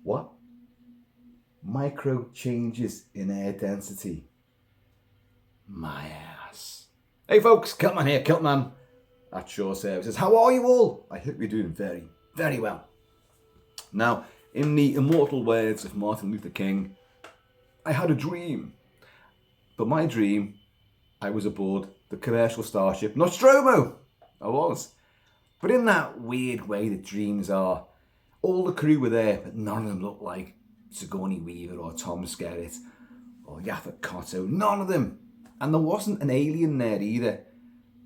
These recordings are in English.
What? Micro changes in air density. My ass. Hey folks, Kilt-Man here, Kilt-Man at Shore Services. How are you all? I hope you're doing very, very well. Now, in the immortal words of Martin Luther King, I had a dream. But my dream, I was aboard the Commercial Starship NOSTROMO. I was. But in that weird way that dreams are, all the crew were there, but none of them looked like Sigourney Weaver or Tom Skerritt or Yaphet Kotto. None of them. And there wasn't an alien there either.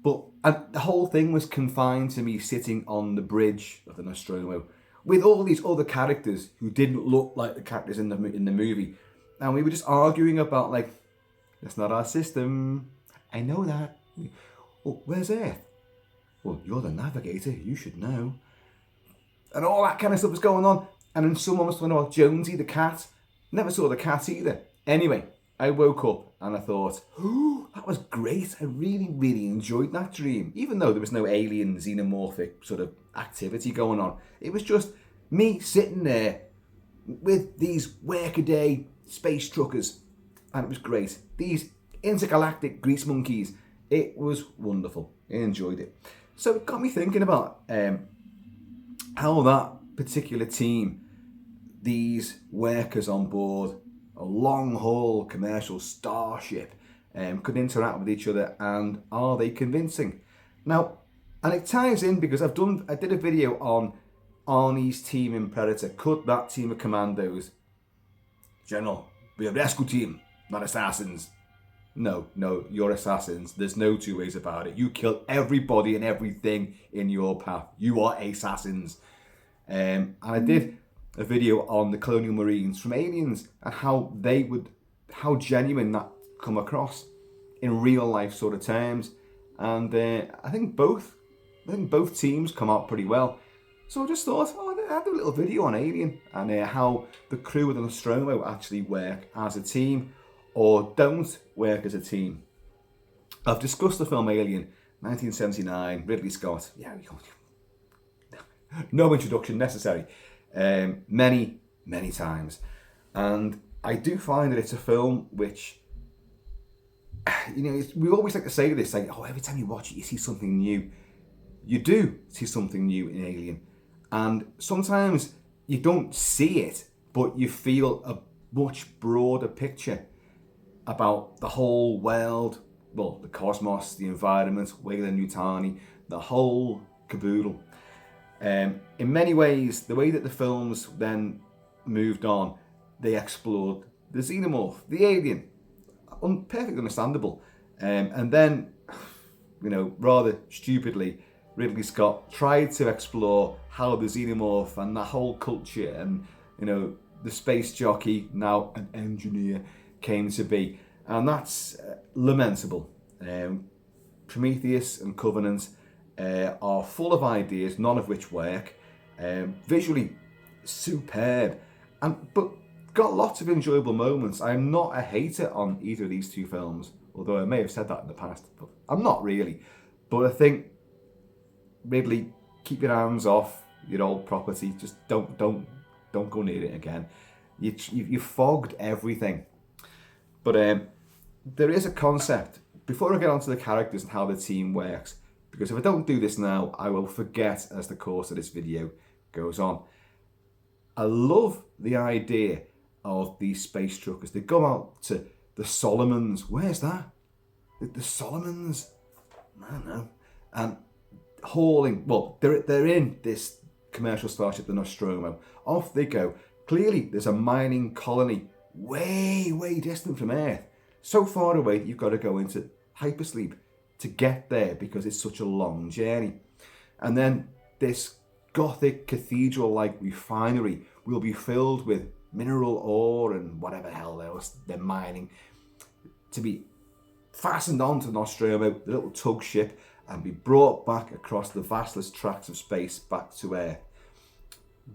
But the whole thing was confined to me sitting on the bridge of the Nostromo with all these other characters who didn't look like the characters in the movie. And we were just arguing about, like, that's not our system. I know that. Oh, where's Earth? Well, you're the navigator. You should know. And all that kind of stuff was going on. And then someone was talking about Jonesy the cat. Never saw the cat either. Anyway, I woke up and I thought, oh, that was great. I really, really enjoyed that dream. Even though there was no alien xenomorphic sort of activity going on. It was just me sitting there with these workaday space truckers. And it was great. These intergalactic grease monkeys. It was wonderful. I enjoyed it. So it got me thinking about how that particular team, these workers on board a long-haul commercial starship, could interact with each other, and are they convincing? Now, and it ties in because I did a video on Arnie's team in Predator. Could that team of commandos, General, be a rescue team, not assassins? No, you're assassins. There's no two ways about it. You kill everybody and everything in your path. You are assassins. And I did a video on the Colonial Marines from Aliens and how genuine that come across in real life sort of terms. And I think both teams come out pretty well. So I just thought, I'll do a little video on Alien and how the crew of the Nostromo actually work as a team or don't work as a team. I've discussed the film Alien, 1979, Ridley Scott. Yeah, no introduction necessary. Many, many times. And I do find that it's a film which, we always like to say this, like, every time you watch it, you see something new. You do see something new in Alien. And sometimes you don't see it, but you feel a much broader picture about the whole world, well, the cosmos, the environment, Weyland-Yutani, the whole caboodle. In many ways, the way that the films then moved on, they explored the xenomorph, the alien, perfectly understandable. And then, rather stupidly, Ridley Scott tried to explore how the xenomorph and that whole culture and, the space jockey, now an engineer, came to be. And that's lamentable. Prometheus and Covenant are full of ideas, none of which work. Visually superb, but got lots of enjoyable moments. I'm not a hater on either of these two films, although I may have said that in the past, but I'm not really. But I think, Ridley, keep your hands off your old property. Just don't go near it again. You fogged everything. But there is a concept. Before I get onto the characters and how the team works, because if I don't do this now, I will forget as the course of this video goes on. I love the idea of these space truckers. They go out to the Solomons. Where's that? The Solomons? I don't know. And hauling, well, they're in this commercial starship, the Nostromo. Off they go. Clearly, there's a mining colony way, way distant from Earth. So far away that you've got to go into hypersleep to get there because it's such a long journey. And then this Gothic cathedral-like refinery will be filled with mineral ore and whatever hell else they're mining to be fastened onto the Nostromo, the little tug ship, and be brought back across the vastless tracts of space back to Earth.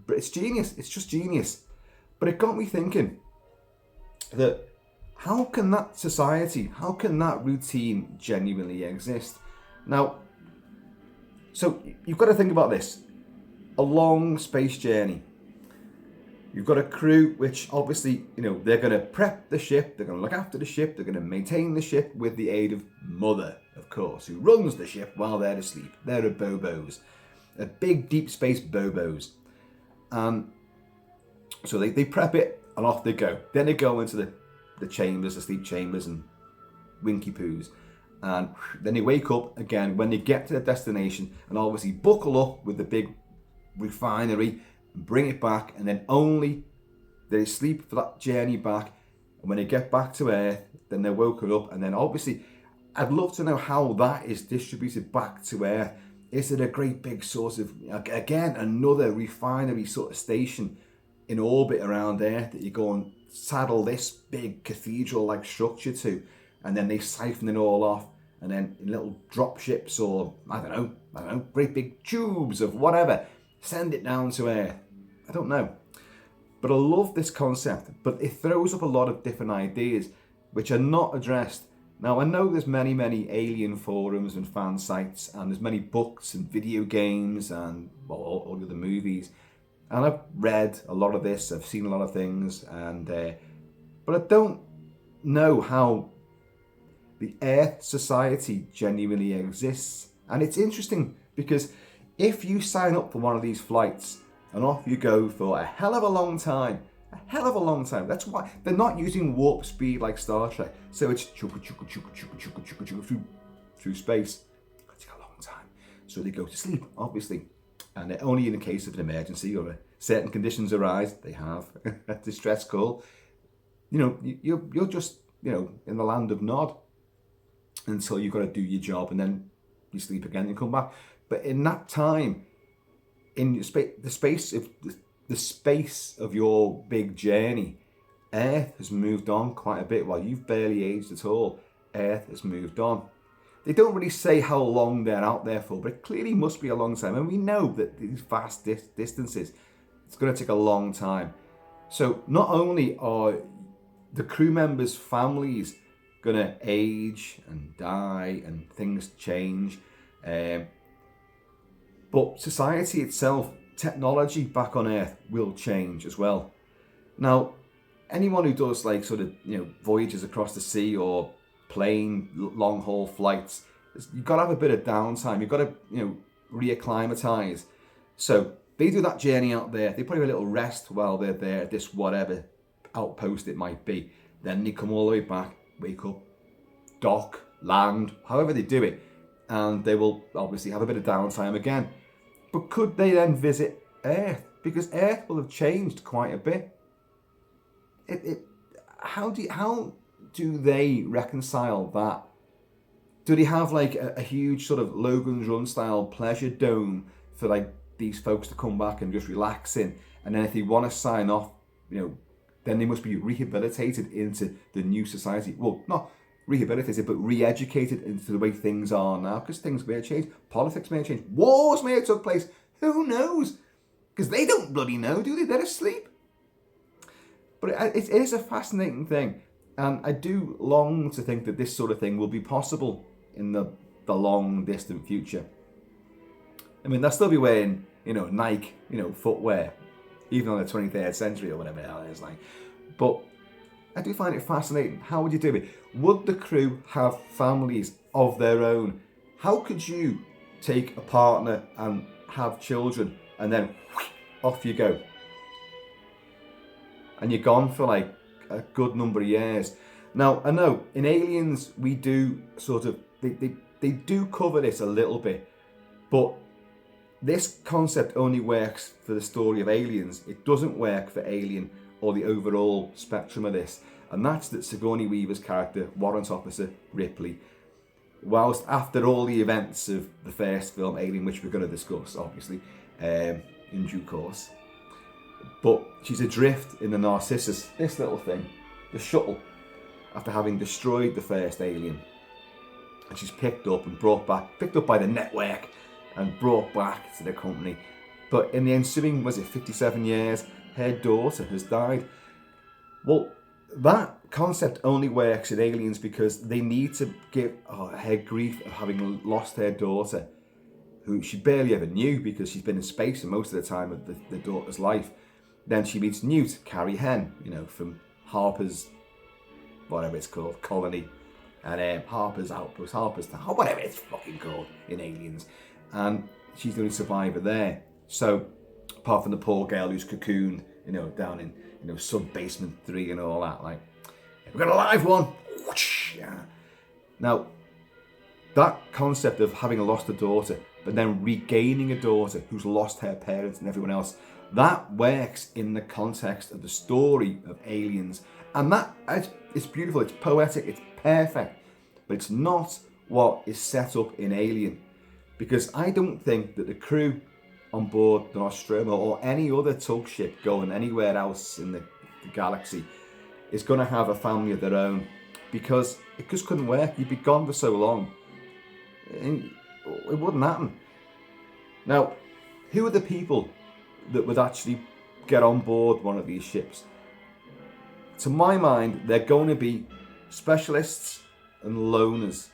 But it's genius. It's just genius. But it got me thinking that how can that society, how can that routine genuinely exist? Now, so you've got to think about this. A long space journey. You've got a crew which obviously, they're going to prep the ship, they're going to look after the ship, they're going to maintain the ship with the aid of Mother, of course, who runs the ship while they're asleep. They're bobos. A big deep space bobos. And so they prep it and off they go. Then they go into the chambers, the sleep chambers and winky poos. And then they wake up again when they get to their destination and obviously buckle up with the big refinery and bring it back, and then only they sleep for that journey back. And when they get back to Earth, then they're woken up, and then obviously I'd love to know how that is distributed back to Earth. Is it a great big source of, again, another refinery sort of station in orbit around Earth that you go and saddle this big cathedral-like structure to, and then they siphon it all off, and then in little drop ships or, I don't know, great big tubes of whatever, send it down to Earth. I don't know. But I love this concept, but it throws up a lot of different ideas which are not addressed. Now, I know there's many alien forums and fan sites, and there's many books and video games and all of the movies. And I've read a lot of this, I've seen a lot of things, and but I don't know how the Earth society genuinely exists. And it's interesting because if you sign up for one of these flights and off you go for a hell of a long time, that's why they're not using warp speed like Star Trek. So it's through space. It'll take a long time. So they go to sleep, obviously. And only in the case of an emergency or certain conditions arise, they have a distress call. You're just, in the land of Nod until you've got to do your job, and then you sleep again and come back. But in that time, in the space of your big journey, Earth has moved on quite a bit. While you've barely aged at all, Earth has moved on. They don't really say how long they're out there for, but it clearly must be a long time. And we know that these vast distances, it's going to take a long time. So not only are the crew members' families going to age and die and things change, but society itself, technology back on Earth will change as well. Now, anyone who does voyages across the sea or plane long haul flights, you've got to have a bit of downtime. You've got to reacclimatize. So they do that journey out there. They probably have a little rest while they're there at this whatever outpost it might be. Then they come all the way back, wake up, dock, land, however they do it, and they will obviously have a bit of downtime again. But could they then visit Earth? Because Earth will have changed quite a bit. How do they reconcile that? Do they have a huge sort of Logan's Run style pleasure dome for these folks to come back and just relax in? And then if they want to sign off, then they must be rehabilitated into the new society. Well, not rehabilitated, but re-educated into the way things are now, because things may have changed. Politics may have changed. Wars may have took place. Who knows? Because they don't bloody know, do they? They're asleep. But it is a fascinating thing. And I do long to think that this sort of thing will be possible in the long distant future. I mean, they'll still be wearing, Nike, footwear, even on the 23rd century or whatever the hell it is like. But I do find it fascinating. How would you do it? Would the crew have families of their own? How could you take a partner and have children and then off you go? And you're gone for a good number of years. Now, I know in Aliens we do sort of, they do cover this a little bit, but this concept only works for the story of Aliens. It doesn't work for Alien or the overall spectrum of this. And that's that Sigourney Weaver's character, Warrant Officer Ripley, whilst after all the events of the first film, Alien, which we're going to discuss, obviously, in due course, but she's adrift in the Narcissus, this little thing, the shuttle, after having destroyed the first Alien. And she's picked up by the network and brought back to the company. But in the ensuing, 57 years, her daughter has died. Well, that concept only works in Aliens because they need to give her grief of having lost her daughter, who she barely ever knew because she's been in space for most of the time of the daughter's life. Then she meets Newt, Carrie Hen, from Harper's, whatever it's called, Colony, and Harper's Outpost, Harper's Town, whatever it's fucking called in Aliens. And she's the only survivor there. So, apart from the poor girl who's cocooned, down in, sub-basement 3 and all that, like, we've got a live one. Yeah. Now, that concept of having lost a daughter, but then regaining a daughter who's lost her parents and everyone else, that works in the context of the story of Aliens. And that, it's beautiful, it's poetic, it's perfect. But it's not what is set up in Alien. Because I don't think that the crew on board the Nostromo or any other tug ship going anywhere else in the galaxy is going to have a family of their own. Because it just couldn't work. You'd be gone for so long. It wouldn't happen. Now, who are the people that would actually get on board one of these ships? To my mind, they're going to be specialists and loners.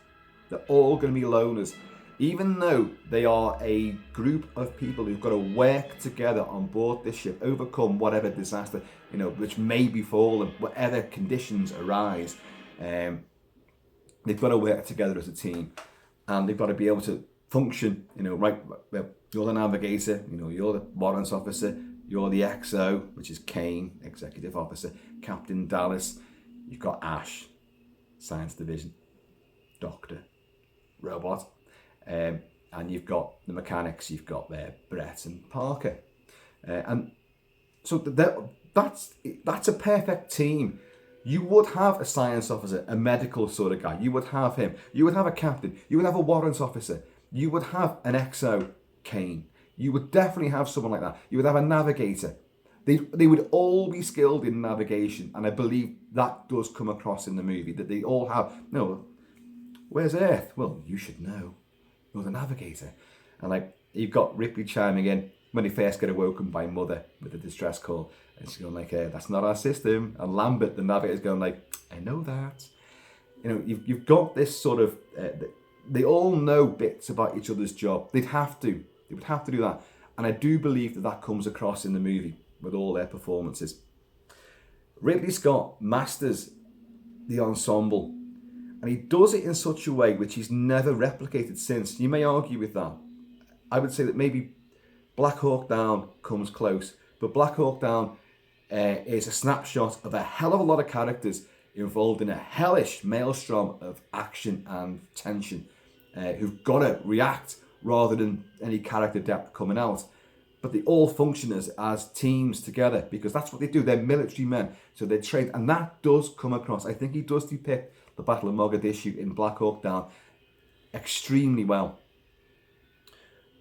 They're all going to be loners. Even though they are a group of people who've got to work together on board this ship, overcome whatever disaster, which may befall them, whatever conditions arise, they've got to work together as a team. And they've got to be able to function, right, you're the navigator, you're the warrant officer, you're the XO, which is Kane, executive officer, Captain Dallas, you've got Ash, science division, doctor, robot, and you've got the mechanics, you've got Brett and Parker. And so that's a perfect team. You would have a science officer, a medical sort of guy. You would have him. You would have a captain. You would have a warrant officer. You would have an XO, Kane. You would definitely have someone like that. You would have a navigator. They would all be skilled in navigation, and I believe that does come across in the movie, that they all have, where's Earth? Well, you should know. You're the navigator. And like, you've got Ripley chiming in when they first get awoken by Mother with the distress call. And she's going like, that's not our system. And Lambert, the navigator's going like, I know that. You've got this sort of, they all know bits about each other's job. They would have to do that. And I do believe that comes across in the movie with all their performances. Ridley Scott masters the ensemble. And he does it in such a way which he's never replicated since. You may argue with that. I would say that maybe Black Hawk Down comes close. But Black Hawk Down is a snapshot of a hell of a lot of characters involved in a hellish maelstrom of action and tension, who've got to react rather than any character depth coming out. But they all function as teams together, because that's what they do. They're military men, so they're trained. And that does come across. I think he does depict the Battle of Mogadishu in Black Hawk Down extremely well.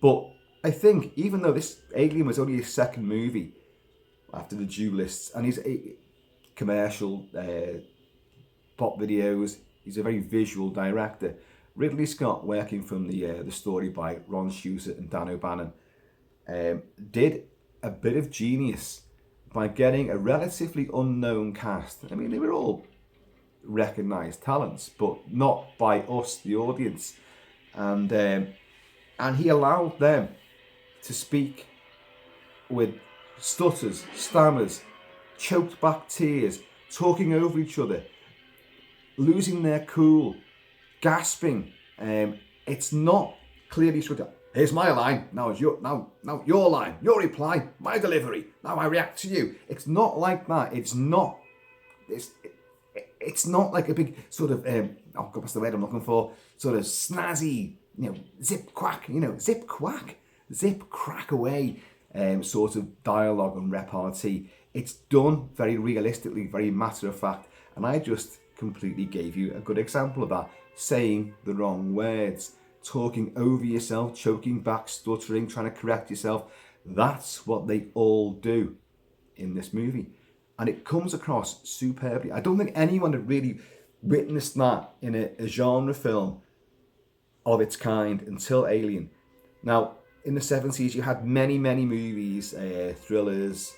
But I think, even though this Alien was only his second movie after The Duelists, and he's a commercial, pop videos, he's a very visual director. Ridley Scott, working from the story by Ron Shusett and Dan O'Bannon, did a bit of genius by getting a relatively unknown cast. I mean, they were all recognised talents, but not by us, the audience. And he allowed them to speak with stutters, stammers, choked back tears, talking over each other, losing their cool, gasping. It's not clearly structured. Here's my line. Now it's your your line, your reply, my delivery. Now I react to you. It's not like that. It's not like a big sort of what's the word I'm looking for? Sort of snazzy, zip quack, zip crack away sort of dialogue and repartee. It's done very realistically, very matter of fact, and I just completely gave you a good example of that. Saying the wrong words, talking over yourself, choking back, stuttering, trying to correct yourself. That's what they all do in this movie. And it comes across superbly. I don't think anyone had really witnessed that in a genre film of its kind until Alien. Now, in the 70s, you had many, many movies, thrillers,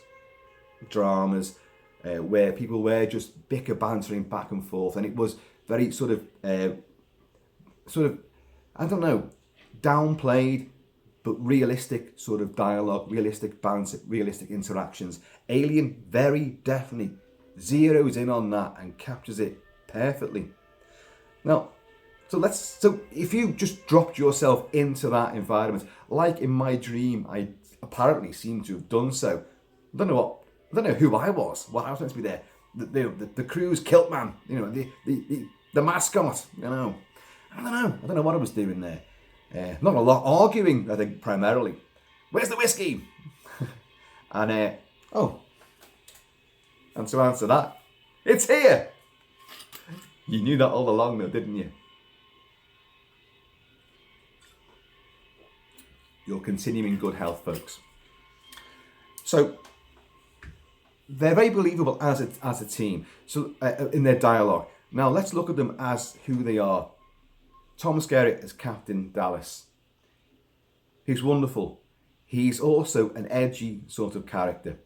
dramas, where people were just bicker bantering back and forth. And it was very sort of, I don't know, downplayed, but realistic sort of dialogue, realistic banter, realistic interactions. Alien very definitely zeroes in on that and captures it perfectly. Now, so if you just dropped yourself into that environment, like in my dream, I apparently seem to have done so. I don't know who I was, what I was meant to be there. The crew's Kilt-Man, the mascot, I don't know what I was doing there. Not a lot arguing, I think, primarily. Where's the whiskey? And to answer that, it's here. You knew that all along though, didn't you? You're continuing good health, folks. So they're very believable as a team. So in their dialogue. Now let's look at them as who they are. Tom Skerritt as Captain Dallas. He's wonderful. He's also an edgy sort of character.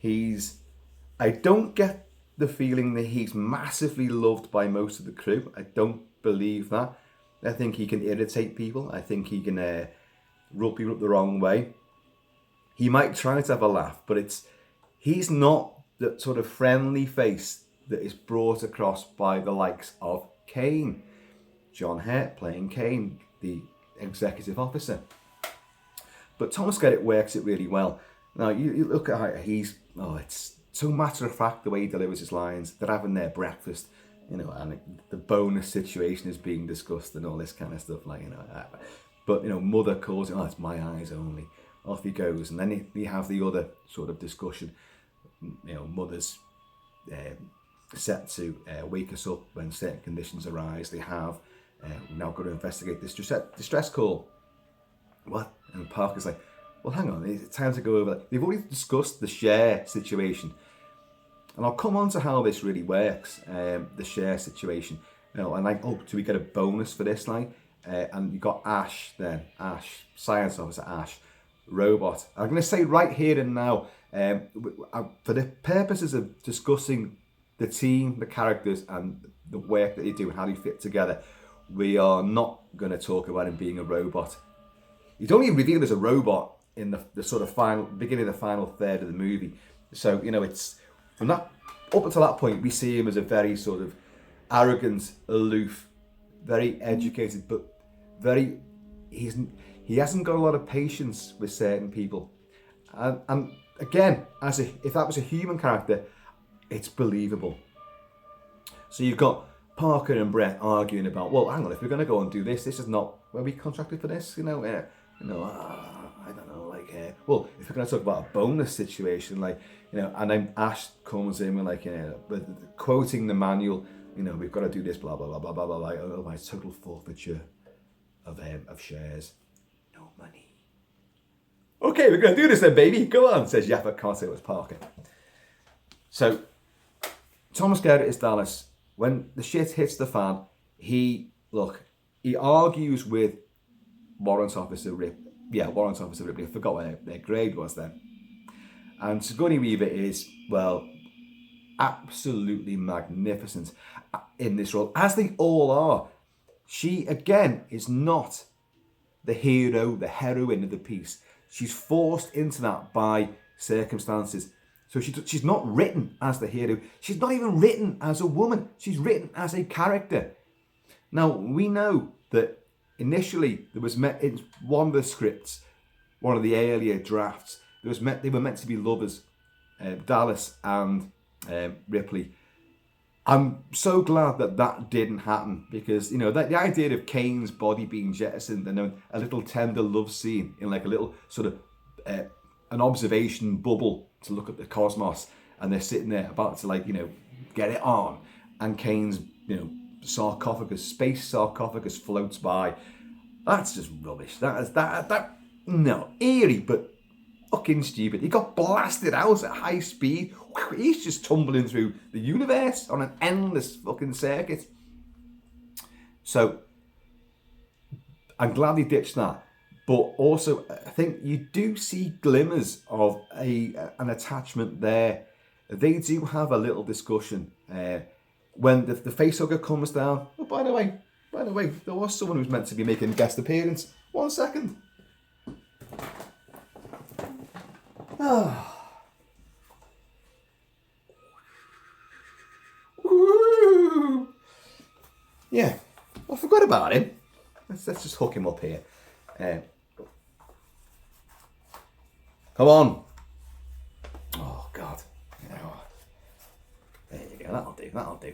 I don't get the feeling that he's massively loved by most of the crew. I don't believe that. I think he can irritate people. I think he can rub people up the wrong way. He might try to have a laugh, but he's not the sort of friendly face that is brought across by the likes of Kane. John Hurt playing Kane, the executive officer. But Thomas Skerritt works it really well. Now, you look at how it's so matter of fact the way he delivers his lines. They're having their breakfast, and the bonus situation is being discussed and all this kind of stuff, But, mother calls it, it's my eyes only. Off he goes. And then you have the other sort of discussion. Mother's set to wake us up when certain conditions arise. They have now got to investigate this distress call. What? And Parker's like, well, hang on, it's time to go over that. They've already discussed the share situation. And I'll come on to how this really works, the share situation. And do we get a bonus for this? And you got Ash then. Ash, science officer Ash, robot. I'm going to say right here and now, for the purposes of discussing the team, the characters, and the work that they do and how they fit together, we are not going to talk about him being a robot. He's only revealed as a robot in the sort of beginning of the final third of the movie. So, it's from that up until that point, we see him as a very sort of arrogant, aloof, very educated, but he hasn't got a lot of patience with certain people. And again, if that was a human character, it's believable. So you've got Parker and Brett arguing about, well, hang on, if we're going to go and do this is not where we contracted for this, I don't know, well, if we're going to talk about a bonus situation, and then Ash comes in with quoting the manual, we've got to do this, blah, blah, blah, blah, blah, blah, otherwise total forfeiture of shares, no money. Okay, we're going to do this then, baby, go on, says Yappa, can't say it was Parker. So, Thomas Skerritt is Dallas. When the shit hits the fan, he argues with Warrant Officer Ripley. I forgot what their grade was then. And Sigourney Weaver is, absolutely magnificent in this role, as they all are. She, again, is not the hero, the heroine of the piece. She's forced into that by circumstances. So she's not written as the hero. She's not even written as a woman. She's written as a character. Now, we know that initially there was in one of the scripts, one of the earlier drafts, they were meant to be lovers, Dallas and Ripley. I'm so glad that didn't happen, because the idea of Kane's body being jettisoned and a little tender love scene in a little sort of an observation bubble to look at the cosmos, and they're sitting there about to get it on, and Kane's space sarcophagus floats by. That's just rubbish. No, eerie but fucking stupid. He got blasted out at high speed. He's just tumbling through the universe on an endless fucking circuit. So I'm glad he ditched that. But also, I think you do see glimmers of an attachment there. They do have a little discussion when the facehugger comes down. Oh, by the way, there was someone who was meant to be making a guest appearance. 1 second. Oh. Yeah, I forgot about him. Let's just hook him up here. Come on. Oh, God. There you go. That'll do.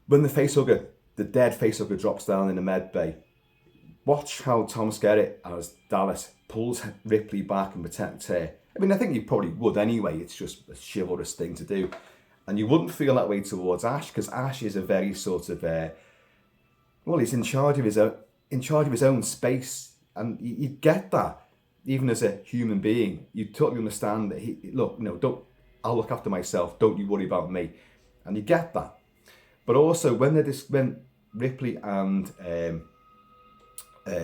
When the dead facehugger drops down in the med bay, watch how Tom Skerritt as Dallas pulls Ripley back and protects her. I mean, I think you probably would anyway. It's just a chivalrous thing to do. And you wouldn't feel that way towards Ash, because Ash is a very sort of, he's in charge of his own space. And you get that, even as a human being. You totally understand that I'll look after myself. Don't you worry about me. And you get that. But also, when Ripley and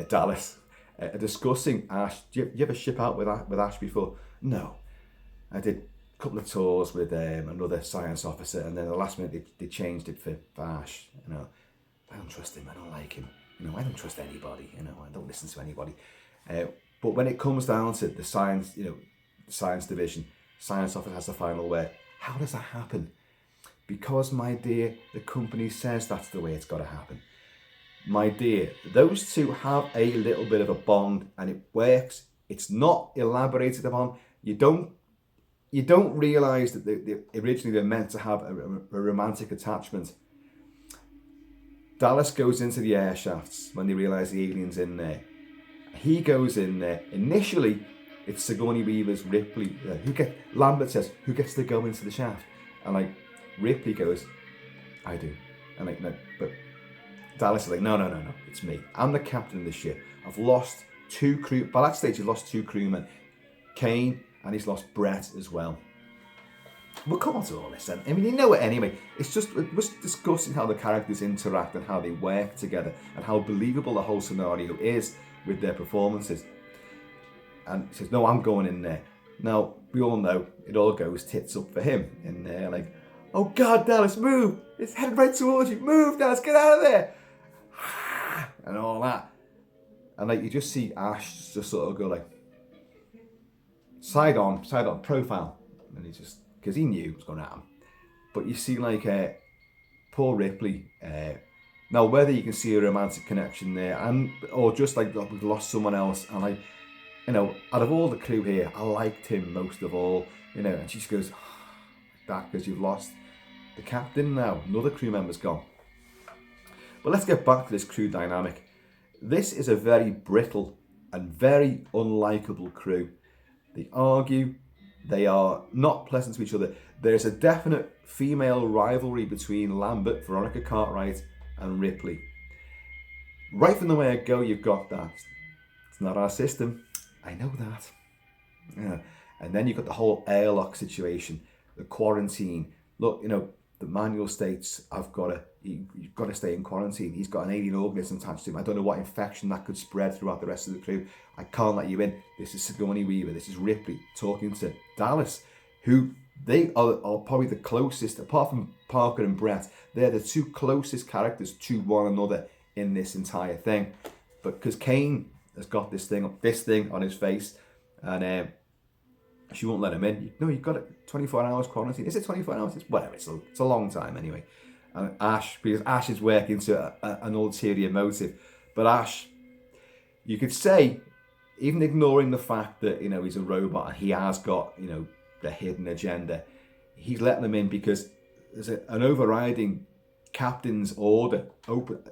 Dallas are discussing Ash, do you ever ship out with Ash before? No. I did a couple of tours with another science officer, and then at the last minute they changed it for Ash. I don't trust him. I don't like him. I don't trust anybody. I don't listen to anybody. But when it comes down to the science, science division, science officer has the final word. How does that happen? Because, my dear, the company says that's the way it's got to happen. My dear, those two have a little bit of a bond, and it works. It's not elaborated upon. You don't realise that they originally they're meant to have a romantic attachment. Dallas goes into the air shafts when they realise the alien's in there. He goes in there. Initially, it's Sigourney Weaver's Ripley. Lambert says, "Who gets to go into the shaft?" And Ripley goes, "I do." And no, but Dallas is no, it's me. I'm the captain of the ship. I've lost 2 crew. By that stage, he's lost 2 crewmen, Kane, and he's lost Brett as well. We'll come on to all this then. I mean, you know it anyway. It's just discussing how the characters interact and how they work together and how believable the whole scenario is with their performances. And he says, "No, I'm going in there." Now, we all know it all goes tits up for him in there. "Oh God, Dallas, move! It's headed right towards you. Move, Dallas, get out of there!" And all that. And you just see Ash just sort of go side on, profile. And he just, because he knew it was going to happen. But you see poor Ripley. Now, whether you can see a romantic connection there, or just we've lost someone else, and out of all the crew here, I liked him most of all, and she just goes, that because you've lost the captain now, another crew member's gone. But let's get back to this crew dynamic. This is a very brittle and very unlikable crew. They argue, they are not pleasant to each other. There's a definite female rivalry between Lambert, Veronica Cartwright, and Ripley. Right from the way I go, you've got that. It's not our system. I know that. Yeah. And then you've got the whole airlock situation, the quarantine. Look, the manual states you've got to stay in quarantine. He's got an alien organism attached to him. I don't know what infection that could spread throughout the rest of the crew. I can't let you in. This is Sigourney Weaver. This is Ripley talking to Dallas, who they are probably the closest, apart from Parker and Brett, they're the 2 closest characters to one another in this entire thing. But because Kane has got this thing on his face, and she won't let him in. No, you've got it. 24 hours quarantine. Is it 24 hours? It's whatever. It's a long time anyway. And because Ash is working to an ulterior motive. But Ash, you could say, even ignoring the fact that he's a robot and he has got the hidden agenda, he's letting them in because there's an overriding captain's order.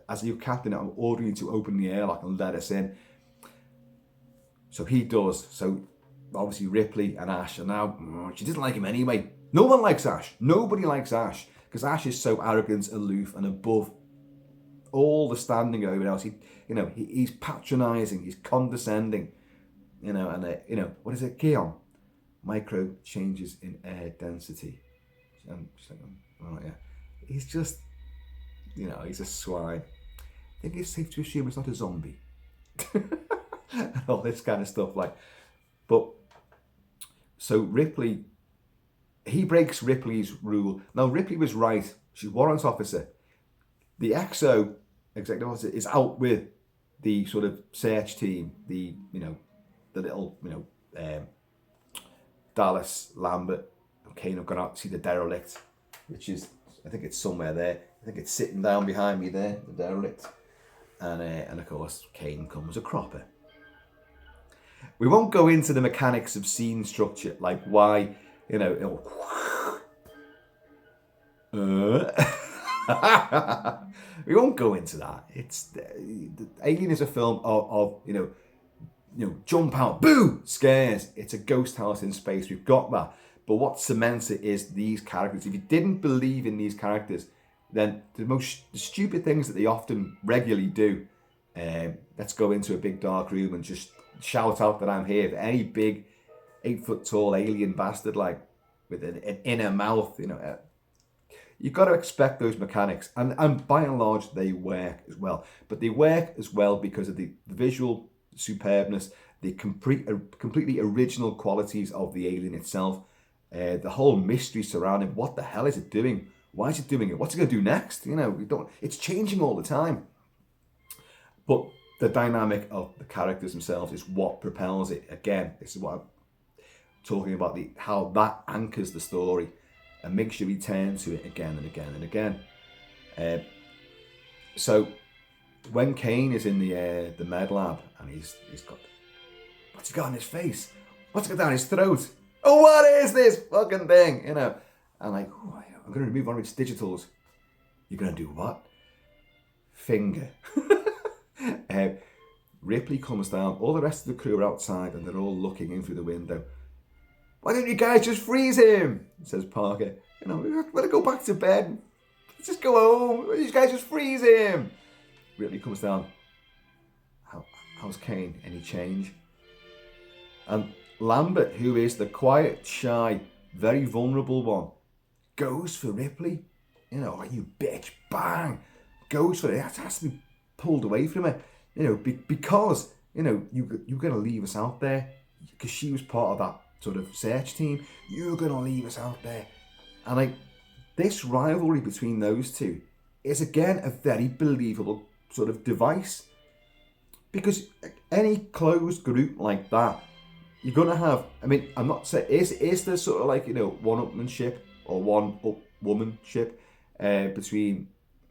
As your captain, I'm ordering you to open the airlock and let us in. So he does. So obviously Ripley and Ash are now, she doesn't like him anyway. No one likes Ash. Nobody likes Ash because Ash is so arrogant, aloof, and above all the standing of everyone else. He's patronising, he's condescending, what is it? Keon? Micro changes in air density. He's just, he's a swine. I think it's safe to assume it's not a zombie. And all this kind of stuff but so Ripley, he breaks Ripley's rule. Now Ripley was right. She's warrant officer. The XO executive officer is out with the sort of search team, the little Dallas, Lambert, and Kane have gone out to see the derelict, which is, I think it's somewhere there. I think it's sitting down behind me there, the derelict. And of course, Kane comes a cropper. We won't go into the mechanics of scene structure, like why, we won't go into that. It's Alien is a film of jump out, boo, scares. It's a ghost house in space. We've got that. But what cements it is these characters. If you didn't believe in these characters, then the stupid things that they often regularly do. Let's go into a big dark room and just shout out that I'm here. If any big 8-foot tall alien bastard like with an inner mouth, you've got to expect those mechanics. And by and large, they work as well. But they work as well because of the visual superbness, the completely original qualities of the alien itself, the whole mystery surrounding what the hell is it doing? Why is it doing it? What's it going to do next? It's changing all the time. But the dynamic of the characters themselves is what propels it. Again, this is what I'm talking about, how that anchors the story and makes you return to it again and again and again. So when Kane is in the med lab and he's got, what's he got on his face? What's he got down his throat? Oh, what is this fucking thing? I'm like, I'm going to remove one of its digitals. You're going to do what? Finger. Ripley comes down. All the rest of the crew are outside and they're all looking in through the window. Why don't you guys just freeze him? Says Parker. We've got to go back to bed. Let's just go home. You guys just freeze him. Ripley comes down. How's Kane? Any change? And Lambert, who is the quiet, shy, very vulnerable one, goes for Ripley. You bitch, bang. Goes for it. It has to be pulled away from her. Because, you're going to leave us out there. Because she was part of that sort of search team. You're going to leave us out there. And this rivalry between those two is again a very believable sort of device. Because any closed group like that, you're going to have, I'm not saying, is there sort of one-upmanship or one-up-womanship between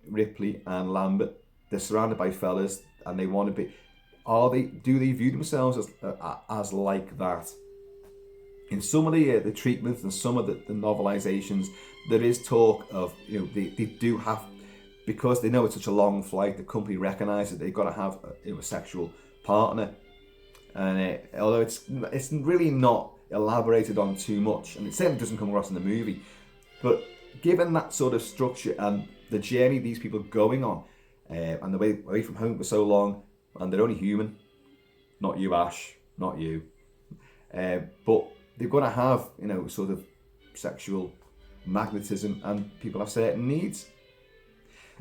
Ripley and Lambert? They're surrounded by fellas and they want to be, do they view themselves as like that? In some of the treatments and some of the novelizations, there is talk of, they do have, because they know it's such a long flight, the company recognises they've got to have a sexual partner. And although it's really not elaborated on too much, and it certainly doesn't come across in the movie, but given that sort of structure and the journey these people are going on, and the way away from home for so long, and they're only human, not you, Ash, not you, but they've got to have, sort of sexual magnetism, and people have certain needs.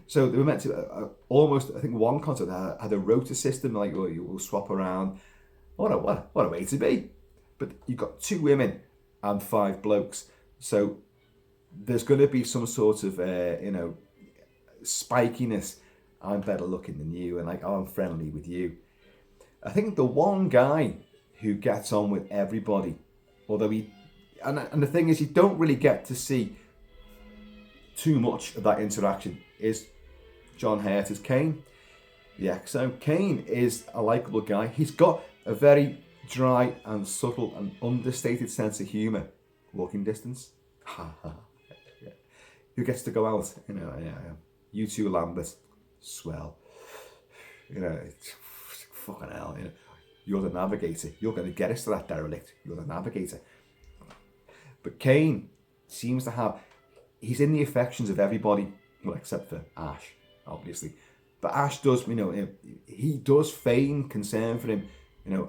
So they were meant to almost, I think one concept had a rota system, like, you will swap around. What a way to be. But you've got 2 women and 5 blokes. So there's going to be some sort of, spikiness. I'm better looking than you, and I'm friendly with you. I think the one guy who gets on with everybody, although and the thing is, you don't really get to see too much of that interaction, is John Hurt as Kane. Yeah, so Kane is a likeable guy. He's got a very dry and subtle and understated sense of humour. Walking distance. Who gets to go out? You two, Lambert. Swell. It's fucking hell. You're the navigator. You're going to get us to that derelict. You're the navigator. But Kane seems to have, he's in the affections of everybody, well, except for Ash, obviously. But Ash does, he does feign concern for him.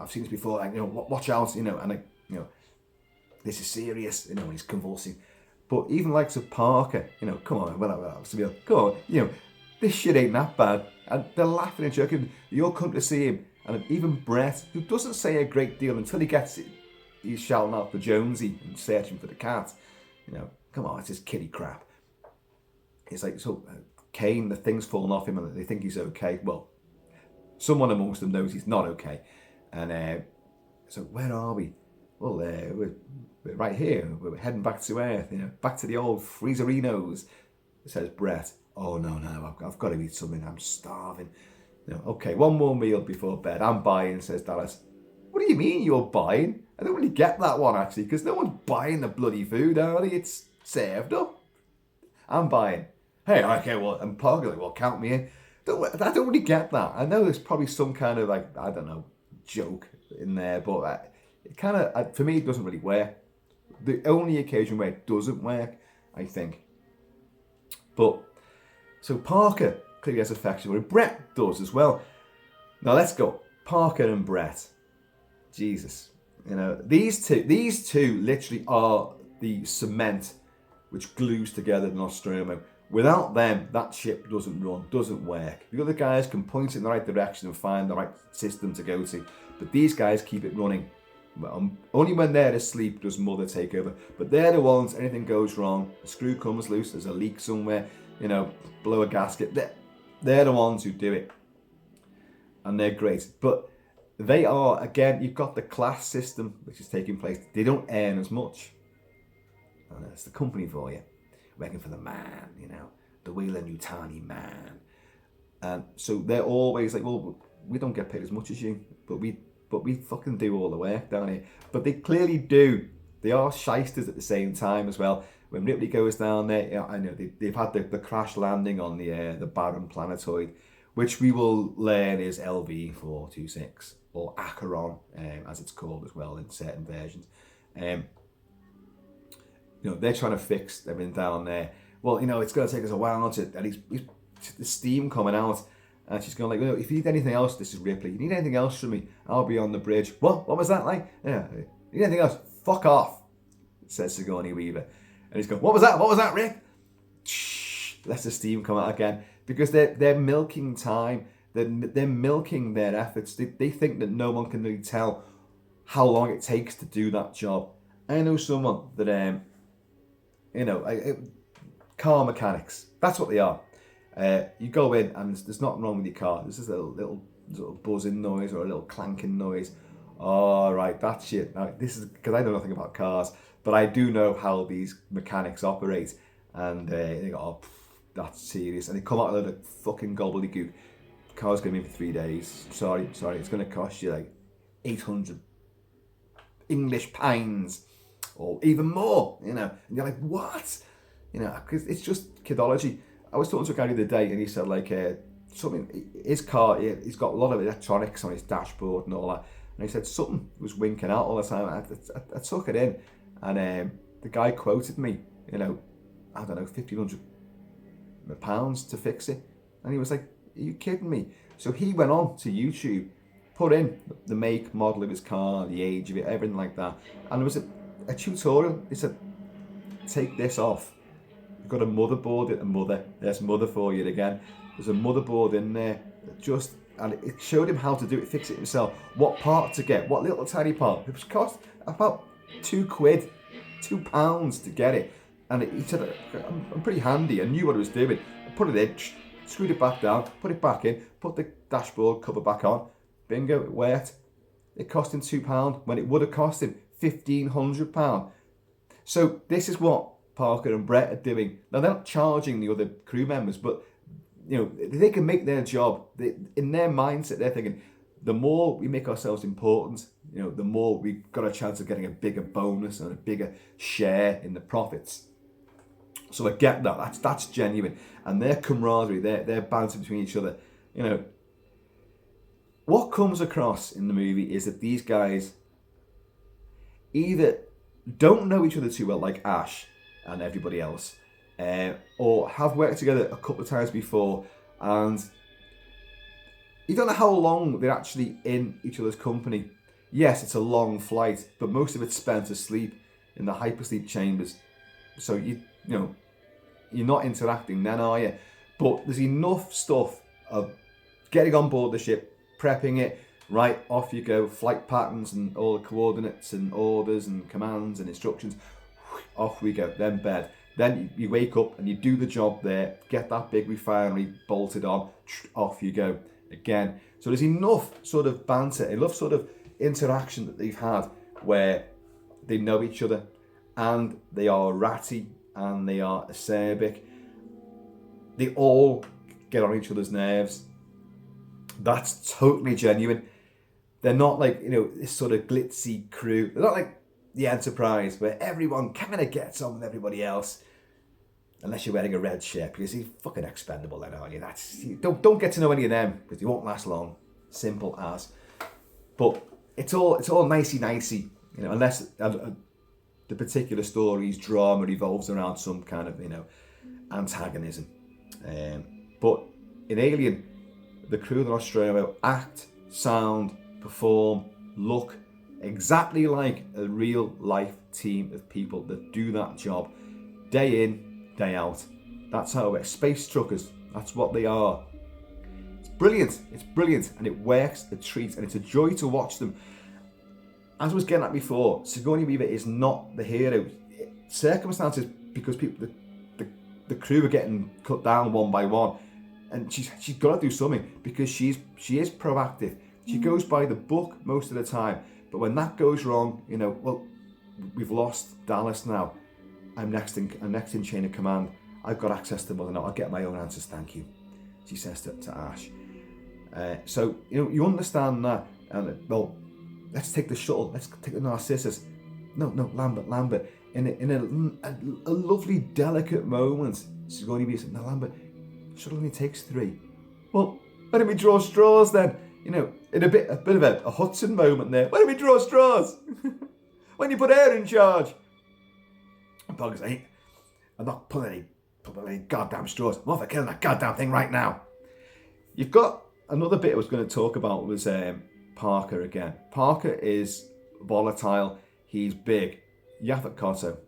I've seen this before, watch out, and this is serious, when he's convulsing. But even likes of Parker, come on, come on, this shit ain't that bad. And they're laughing and joking. You'll come to see him. And even Brett, who doesn't say a great deal until he gets it, he's shouting out for Jonesy and searching for the cat. Come on, it's this kiddie crap. It's like, so Kane, the thing's fallen off him and they think he's okay. Well, someone amongst them knows he's not okay. And so where are we? well, we're right here. We're heading back to Earth, back to the old freezerinos, says Brett. Oh, no, I've got to eat something. I'm starving. Okay, one more meal before bed. I'm buying, says Dallas. What do you mean you're buying? I don't really get that one, actually, because no one's buying the bloody food, are they? It's served up. I'm buying. Hey, okay, well, and Parker, like, well, count me in. I don't really get that. I know there's probably some kind of, like, I don't know, joke in there, but it kind of, for me, it doesn't really work. The only occasion where it doesn't work, I think. But, so Parker clearly has affection, but Brett does as well. Now, let's go. Parker and Brett. Jesus. These two literally are the cement which glues together the Nostromo. Without them, that ship doesn't run, doesn't work. The other guys can point it in the right direction and find the right system to go to, but these guys keep it running. Only when they're asleep does Mother take over, but they're the ones, anything goes wrong, a screw comes loose, there's a leak somewhere, blow a gasket, they're the ones who do it. And they're great. But they are, again, you've got the class system which is taking place. They don't earn as much. And that's the company for you. Working for the man, the Weyland-Yutani man. And so they're always like, well, we don't get paid as much as you, but we fucking do all the work down here. But they clearly do. They are shysters at the same time as well. When Ripley goes down there, I know they've had the crash landing on the barren planetoid, which we will learn is LV-426, or Acheron, as it's called as well in certain versions. They're trying to fix everything down there. Well, it's going to take us a while and he's the steam coming out. And she's going like, if you need anything else, this is Ripley. You need anything else from me? I'll be on the bridge. What? What was that like? Yeah. You need anything else? Fuck off, says Sigourney Weaver. And he's going, what was that? What was that, Rick? Shh. Lets the steam come out again. Because they're milking time. They're milking their efforts. They think that no one can really tell how long it takes to do that job. I know someone that, car mechanics. That's what they are. You go in and there's nothing wrong with your car. There's just a little sort of buzzing noise or a little clanking noise. All right, that's shit. Now, this is because I know nothing about cars, but I do know how these mechanics operate. And they go, oh, that's serious. And they come out with a fucking gobbledygook. Car's going to be for 3 days. Sorry, it's going to cost you like 800 English pounds or even more, And you're like, what? Because it's just kidology. I was talking to a guy the other day and he said like something, his car, he's got a lot of electronics on his dashboard and all that. And he said something was winking out all the time. I took it in and the guy quoted me, I don't know, £1,500 to fix it. And he was like, are you kidding me? So he went on to YouTube, put in the make, model of his car, the age of it, everything like that. And there was a tutorial. He said, take this off. You've got a motherboard, there's mother for you again. There's a motherboard in there, and it showed him how to do it, fix it himself, what part to get, what little tiny part. It was cost about £2, £2 to get it. And he said, I'm pretty handy, I knew what I was doing. I put it in, screwed it back down, put it back in, put the dashboard cover back on, bingo, it worked. It cost him £2 when it would have cost him £1,500. So this is what Parker and Brett are doing. Now they're not charging the other crew members, but they can make their job. In their mindset, they're thinking, the more we make ourselves important, the more we've got a chance of getting a bigger bonus and a bigger share in the profits. So I get that. That's genuine, and their camaraderie, their banter between each other. What comes across in the movie is that these guys either don't know each other too well, like Ash and everybody else, or have worked together a couple of times before, and you don't know how long they're actually in each other's company. Yes, it's a long flight, but most of it's spent asleep in the hypersleep chambers. So you're not interacting then, are you? But there's enough stuff of getting on board the ship, prepping it, right, off you go, flight patterns and all the coordinates and orders and commands and instructions, off we go, then bed. Then you wake up and you do the job there, get that big refinery bolted on, off you go again. So there's enough sort of banter, enough sort of interaction that they've had where they know each other, and they are ratty, and they are acerbic. They all get on each other's nerves. That's totally genuine. They're not like, this sort of glitzy crew. They're not like the Enterprise, where everyone kind of gets on with everybody else. Unless you're wearing a red shirt, because you're fucking expendable then, aren't you? Don't get to know any of them, because they won't last long. Simple as. But it's all nicey, unless the particular story's drama revolves around some kind of, antagonism. But in Alien, the crew of the Nostromo act, sound, perform, look exactly like a real life team of people that do that job day in, day out. That's how it works. Space truckers, that's what they are. It's brilliant, and it works a treat, and it's a joy to watch them. As I was getting at before, Sigourney Weaver is not the hero. Circumstances, because people, the crew are getting cut down one by one, and she's got to do something, because she is proactive. She goes by the book most of the time, but when that goes wrong, well, we've lost Dallas now. I'm next in chain of command. I've got access to Mother now. I'll get my own answers, thank you, she says to Ash. So you understand that, and well, let's take the shuttle. Let's take the Narcissus. No, Lambert. In a lovely, delicate moment, Sigourney Weaver said, "No, Lambert, shuttle only takes 3. Well, why don't we draw straws then? In a bit of a Hudson moment there. Why don't we draw straws? When you put air in charge." And Boggs, I'm not putting any goddamn straws. I'm off for killing that goddamn thing right now. You've got another bit I was going to talk about was Parker again. Parker is volatile. He's big. Yaphet Kotto,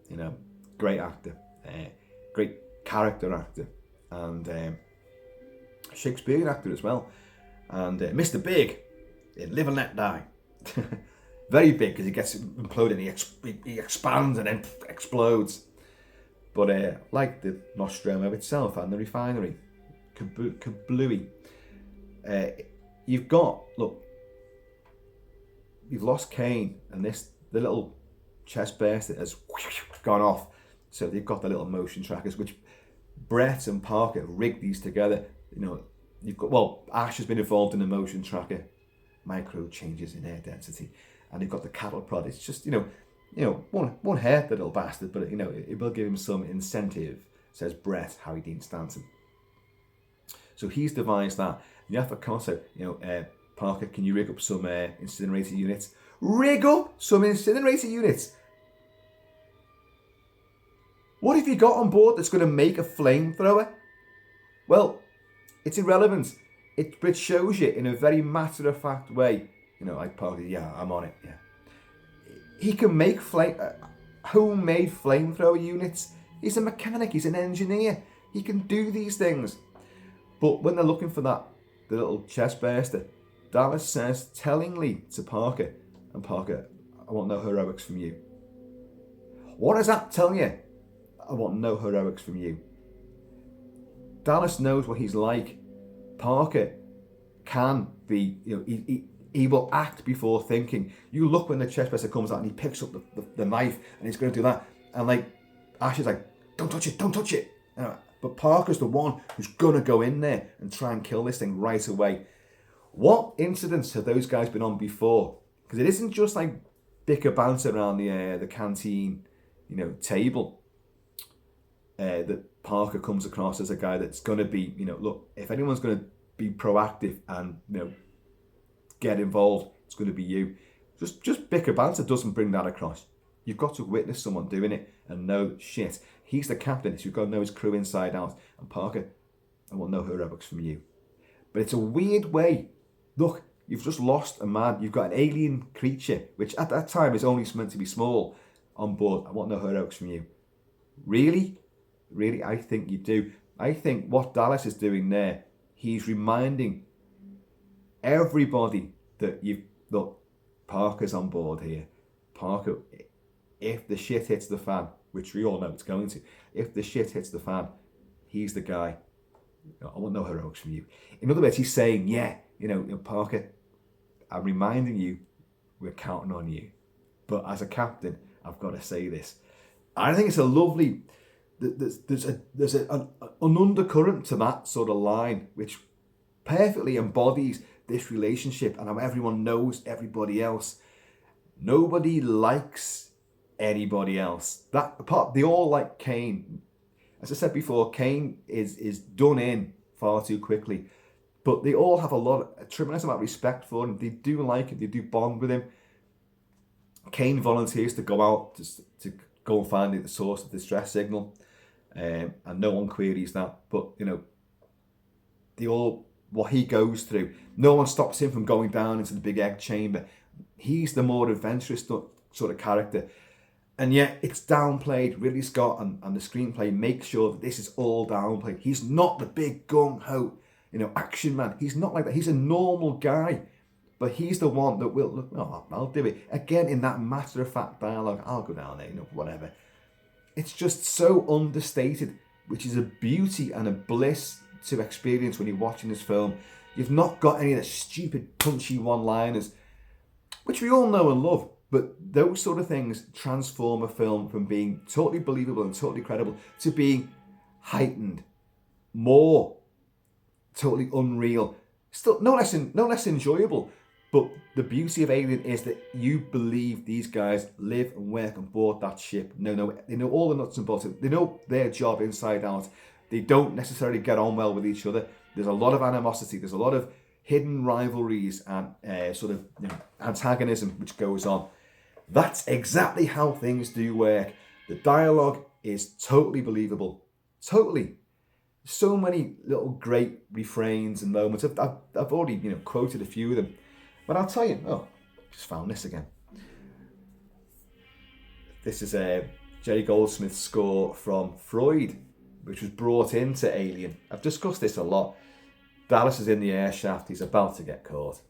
great actor, great character actor, and Shakespearean actor as well. And Mr. Big in Live and Let Die. Very big, because he gets imploded, he expands and then explodes. But like the Nostromo itself and the refinery, kablooey. You've lost Kane, and the little chest burst that has gone off. So they've got the little motion trackers, which Brett and Parker rigged these together. You've got, Ash has been involved in the motion tracker, micro changes in air density, and you've got the cattle prod. It's just, won't hurt the little bastard, but it will give him some incentive, says Brett, Harry Dean Stanton. So he's devised that. Yaphet Kotto, Parker, can you rig up some incinerator units? Rig up some incinerator units? What have you got on board that's going to make a flamethrower? Well, it's irrelevant. It shows you in a very matter-of-fact way. Like Parker, yeah, I'm on it, yeah. He can make homemade flamethrower units. He's a mechanic, he's an engineer. He can do these things. But when they're looking for the little chest burster, Dallas says tellingly to Parker, and Parker, I want no heroics from you. What does that tell you? I want no heroics from you. Dallas knows what he's like. Parker can be, he will act before thinking. You look when the chest burster comes out and he picks up the knife and he's going to do that. And Ash is like, don't touch it. But Parker's the one who's going to go in there and try and kill this thing right away. What incidents have those guys been on before? Because it isn't just like bicker banter around the canteen, table. That Parker comes across as a guy that's going to be, look, if anyone's going to be proactive and, get involved, it's going to be you. Just bicker banter doesn't bring that across. You've got to witness someone doing it and know, shit, he's the captain, so you've got to know his crew inside out. And Parker, I want no heroics from you. But it's a weird way. Look, you've just lost a man. You've got an alien creature, which at that time is only meant to be small, on board. I want no heroics from you. Really? Really, I think you do. I think what Dallas is doing there, he's reminding everybody that look, Parker's on board here. Parker, if the shit hits the fan, which we all know it's going to, if the shit hits the fan, he's the guy. I want no heroics from you. In other words, he's saying, yeah, Parker, I'm reminding you, we're counting on you. But as a captain, I've got to say this. I think it's a lovely. There's an undercurrent to that sort of line, which perfectly embodies this relationship and how everyone knows everybody else. Nobody likes anybody else. That part, they all like Kane. As I said before, Kane is done in far too quickly. But they all have a tremendous amount of respect for him. They do like him. They do bond with him. Kane volunteers to go out to go and find the source of the distress signal. And no one queries that. But, what he goes through, no one stops him from going down into the big egg chamber. He's the more adventurous sort of character. And yet it's downplayed. Ridley Scott and the screenplay make sure that this is all downplayed. He's not the big gung-ho, action man. He's not like that. He's a normal guy. But he's the one that will, look, oh, I'll do it. Again, in that matter-of-fact dialogue, I'll go down there, whatever. It's just so understated, which is a beauty and a bliss to experience when you're watching this film. You've not got any of the stupid, punchy one-liners, which we all know and love. But those sort of things transform a film from being totally believable and totally credible to being heightened, more totally unreal, still no less enjoyable. But the beauty of Alien is that you believe these guys live and work on board that ship. No, they know all the nuts and bolts. They know their job inside out. They don't necessarily get on well with each other. There's a lot of animosity. There's a lot of hidden rivalries and antagonism which goes on. That's exactly how things do work. The dialogue is totally believable. Totally. So many little great refrains and moments. I've already quoted a few of them. But I'll tell you, just found this again. This is Jerry Goldsmith's score from Freud, which was brought into Alien. I've discussed this a lot. Dallas is in the air shaft. He's about to get caught.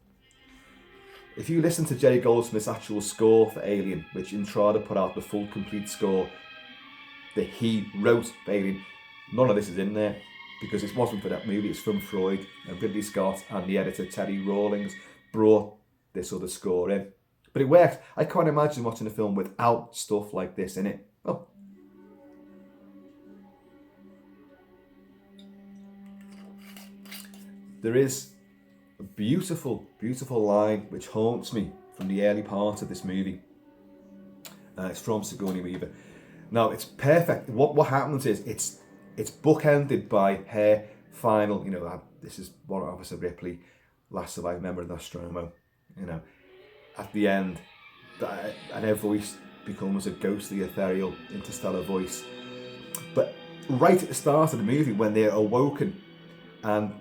If you listen to Jerry Goldsmith's actual score for Alien, which Intrada put out the full complete score that he wrote for Alien, none of this is in there because it wasn't for that movie. It's from Freud and Ridley Scott and the editor Terry Rawlings brought this other score in. But it worked. I can't imagine watching a film without stuff like this in it. Oh. There is a beautiful, beautiful line which haunts me from the early part of this movie. It's from Sigourney Weaver. Now, it's perfect. What happens is it's bookended by her final, this is Warrant Officer Ripley, last surviving member of Nostromo, at the end, and her voice becomes a ghostly, ethereal, interstellar voice. But right at the start of the movie, when they're awoken, and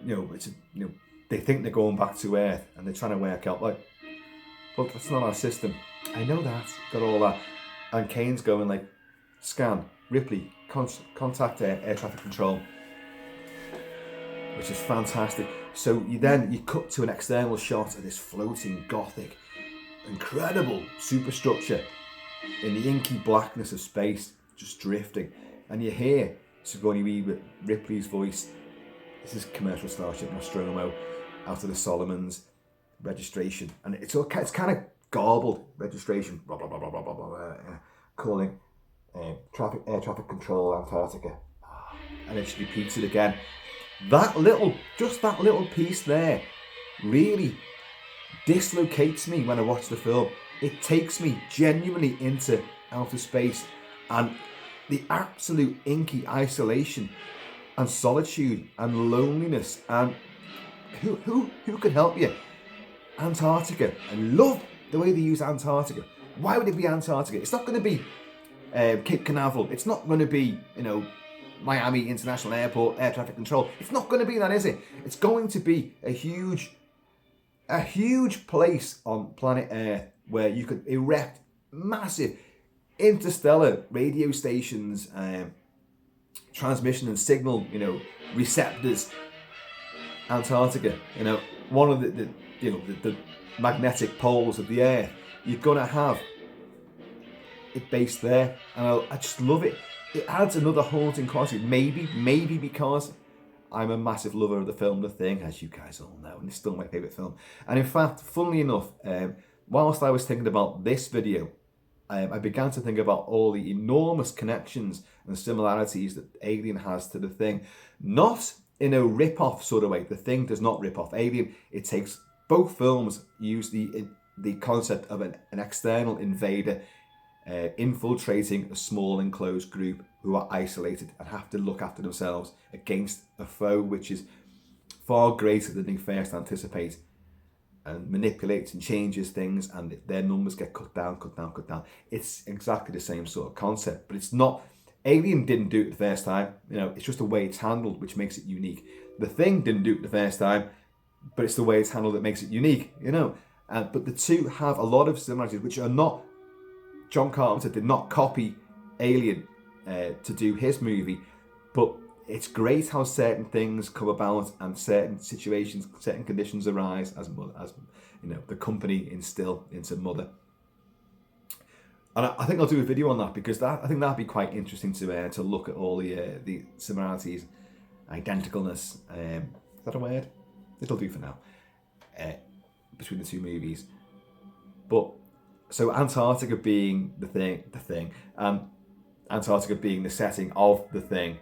they think they're going back to Earth, and they're trying to work out, well, that's not our system. I know that, got all that, and Kane's going scan, Ripley, contact air traffic control, which is fantastic. So you cut to an external shot of this floating gothic, incredible superstructure in the inky blackness of space, just drifting, and you hear Sigourney Weaver, Ripley's voice. This is Commercial Starship Nostromo, out of the Solomons, registration, and it's kind of garbled registration, blah blah blah blah blah blah, blah calling air traffic control Antarctica, and then she repeats it again. That little piece there really dislocates me when I watch the film. It takes me genuinely into outer space and the absolute inky isolation and solitude and loneliness. And who could help you? Antarctica. I love the way they use Antarctica. Why would it be Antarctica? It's not going to be Cape Canaveral. It's not going to be, Miami International Airport air traffic control. It's not going to be that, is it? It's going to be a huge place on planet Earth where you could erect massive interstellar radio stations, transmission and signal, receptors. Antarctica, one of the magnetic poles of the Earth. You're gonna have it based there, and I just love it. It adds another haunting quality. Maybe because I'm a massive lover of the film The Thing, as you guys all know, and it's still my favourite film. And in fact, funnily enough, whilst I was thinking about this video, I began to think about all the enormous connections and similarities that Alien has to The Thing. Not in a rip-off sort of way. The Thing does not rip off Alien. It takes both films, use the concept of an external invader infiltrating a small enclosed group who are isolated and have to look after themselves against a foe which is far greater than they first anticipate, and manipulates and changes things, and their numbers get cut down. It's exactly the same sort of concept, but it's not. Alien didn't do it the first time. It's just the way it's handled which makes it unique. The Thing didn't do it the first time, but it's the way it's handled that makes it unique. But the two have a lot of similarities, which are not. John Carpenter did not copy Alien to do his movie, but it's great how certain things come about and certain situations, certain conditions arise as the company instill into Mother. And I think I'll do a video on that, because I think that'd be quite interesting to look at all the similarities, identicalness. Is that a word? It'll do for now. Between the two movies, but so Antarctica being the thing, and Antarctica being the setting of The Thing.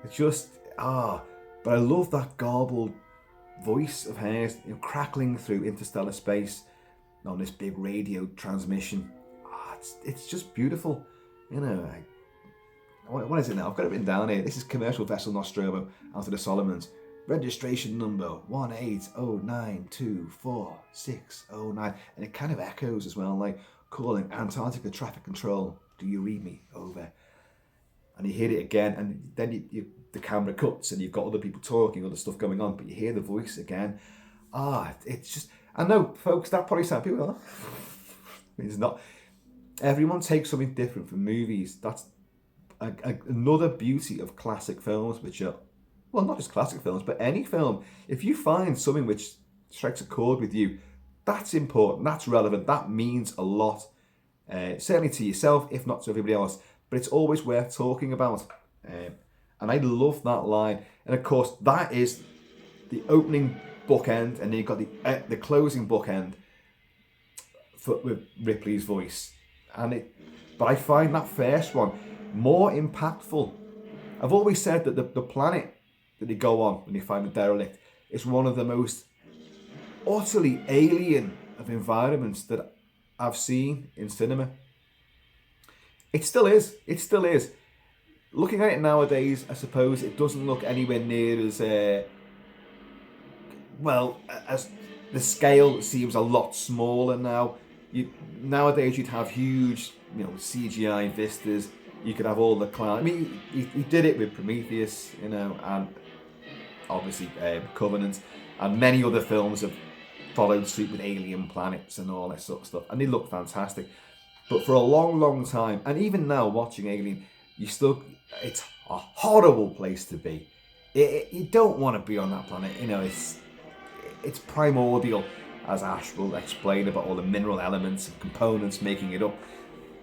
It's just but I love that garbled voice of hers, crackling through interstellar space on this big radio transmission. It's just beautiful, What is it now? I've got it written down here. This is commercial vessel Nostromo out of the Solomons. Registration number 180924609, and it kind of echoes as well, like calling Antarctica traffic control. Do you read me? Over. And you hear it again, and then the camera cuts, and you've got other people talking, other stuff going on, but you hear the voice again. It's just. I know, folks, that probably sounds people. It's not. Everyone takes something different from movies. That's another beauty of classic films, which are. Well, not just classic films, but any film. If you find something which strikes a chord with you, that's important, that's relevant, that means a lot. Certainly to yourself, if not to everybody else. But it's always worth talking about. And I love that line. And of course, that is the opening bookend, and then you've got the closing bookend with Ripley's voice. But I find that first one more impactful. I've always said that the planet that they go on when they find the derelict is one of the most utterly alien of environments that I've seen in cinema. It still is. Looking at it nowadays, I suppose it doesn't look anywhere near as as the scale seems a lot smaller now. Nowadays you'd have huge, CGI vistas. You could have all the clouds. I mean, he did it with Prometheus, and obviously Covenant, and many other films have followed suit with alien planets and all that sort of stuff, and they look fantastic. But for a long, long time, and even now watching Alien, it's a horrible place to be. You don't want to be on that planet. It's primordial, as Ash will explain about all the mineral elements and components making it up.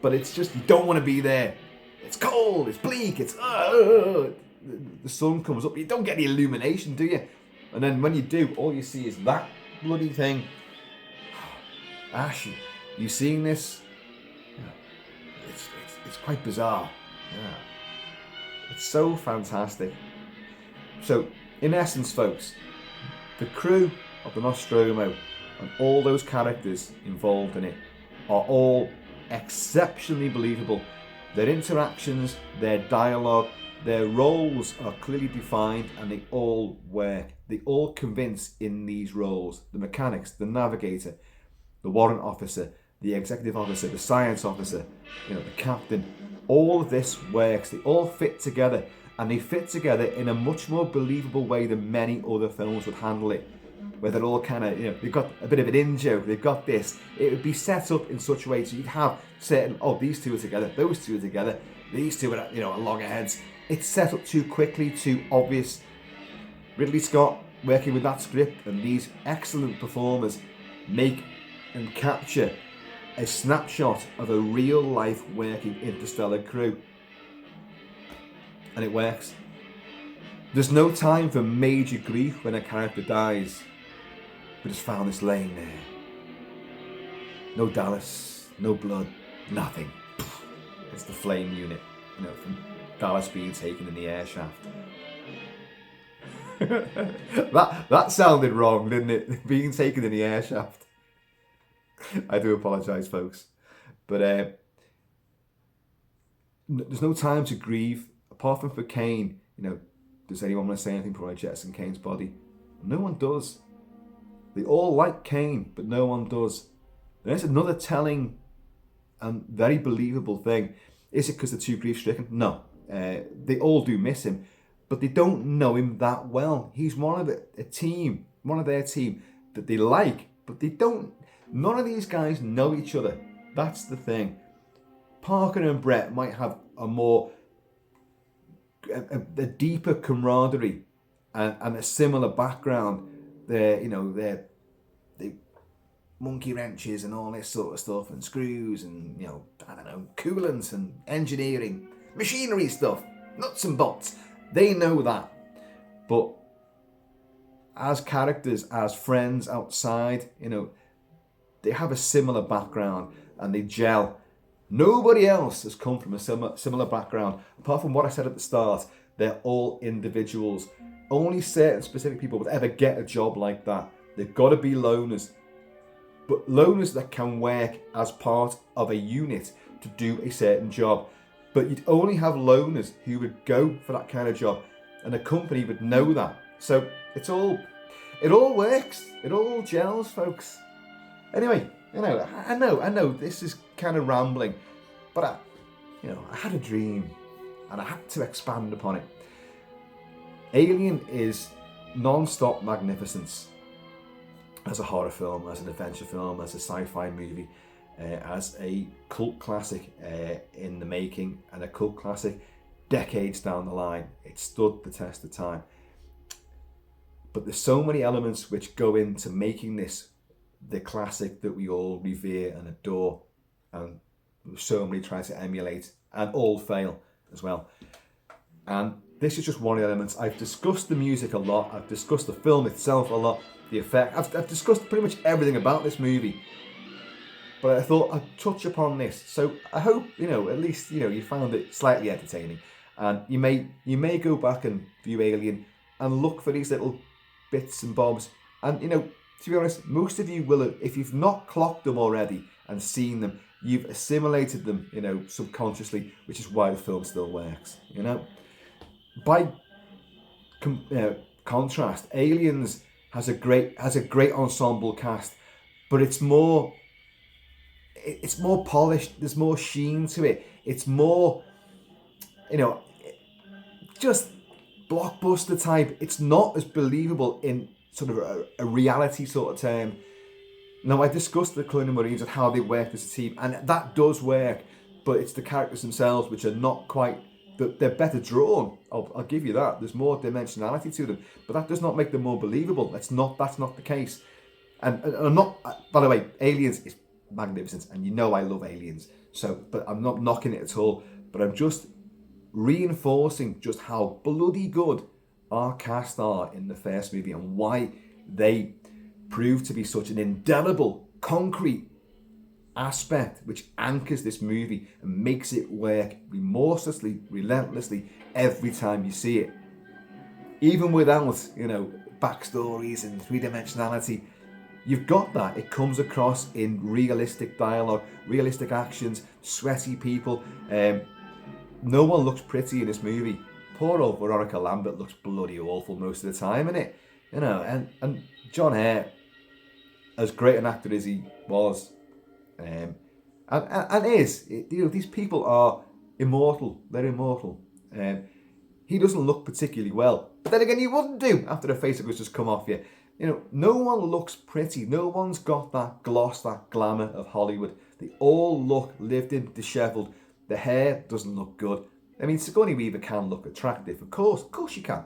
But it's just, you don't want to be there. It's cold, it's bleak, the sun comes up, you don't get the illumination, do you? And then when you do, all you see is that bloody thing. Ash, you seeing this? It's quite bizarre. Yeah. It's so fantastic. So, in essence, folks, the crew of the Nostromo and all those characters involved in it are all exceptionally believable. Their interactions, their dialogue, their roles are clearly defined, and they all work. They all convince in these roles. The mechanics, the navigator, the warrant officer, the executive officer, the science officer, the captain. All of this works. They all fit together, and they fit together in a much more believable way than many other films would handle it. Where they're all kind of, they've got a bit of an in-joke, they've got this. It would be set up in such a way so you'd have certain, these two are together, those two are together, these two are, are loggerheads. It's set up too quickly, too obvious. Ridley Scott, working with that script and these excellent performers, make and capture a snapshot of a real-life working interstellar crew. And it works. There's no time for major grief when a character dies. We just found this laying there. No Dallas, no blood, nothing. It's the flame unit, from Dallas being taken in the air shaft. that sounded wrong, didn't it? Being taken in the air shaft. I do apologise, folks. But there's no time to grieve. Apart from for Kane, does anyone want to say anything before I jettison Kane's body? No one does. They all like Kane, but no one does. There's another telling and very believable thing. Is it because they're too grief-stricken? No. They all do miss him, but they don't know him that well. He's one of their team that they like, but they don't. None of these guys know each other. That's the thing. Parker and Brett might have a deeper camaraderie and a similar background. They're monkey wrenches and all this sort of stuff, and screws and coolants and engineering, machinery stuff, nuts and bolts. They know that, but as characters, as friends outside, they have a similar background and they gel. Nobody else has come from a similar background. Apart from what I said at the start, they're all individuals. Only certain specific people would ever get a job like that. They've got to be loners. But loners that can work as part of a unit to do a certain job. But you'd only have loners who would go for that kind of job. And a company would know that. So it all works. It all gels, folks. Anyway, I know this is kind of rambling, but I had a dream and I had to expand upon it. Alien is non-stop magnificence as a horror film, as an adventure film, as a sci-fi movie, as a cult classic in the making, and a cult classic decades down the line. It stood the test of time. But there's so many elements which go into making this the classic that we all revere and adore, and so many try to emulate, and all fail as well. And this is just one of the elements. I've discussed the music a lot. I've discussed the film itself a lot, the effect. I've discussed pretty much everything about this movie. But I thought I'd touch upon this. So I hope, at least, you found it slightly entertaining. And you may go back and view Alien and look for these little bits and bobs. And, to be honest, most of you will have, if you've not clocked them already and seen them, you've assimilated them, subconsciously, which is why the film still works, By contrast, Aliens has a great ensemble cast, but it's more polished. There's more sheen to it. It's more, just blockbuster type. It's not as believable in sort of a reality sort of term. Now, I discussed the Colonial Marines and how they work as a team, and that does work, but it's the characters themselves which are not quite. They're better drawn. I'll give you that. There's more dimensionality to them, but that does not make them more believable. That's not the case. And I'm not. By the way, Aliens is magnificent, and I love Aliens. So, but I'm not knocking it at all. But I'm just reinforcing just how bloody good our cast are in the first movie, and why they prove to be such an indelible, concrete aspect which anchors this movie and makes it work remorselessly, relentlessly every time you see it. Even without, backstories and three-dimensionality, you've got that. It comes across in realistic dialogue, realistic actions, sweaty people. No one looks pretty in this movie. Poor old Veronica Lambert looks bloody awful most of the time, innit? And John Hurt, as great an actor as he was, and is, these people are immortal. They're immortal. He doesn't look particularly well, but then again, you wouldn't do after the face has just come off you. No one looks pretty. No one's got that gloss, that glamour of Hollywood. They all look lived in, dishevelled. The hair doesn't look good. I mean, Sigourney Weaver can look attractive, of course she can,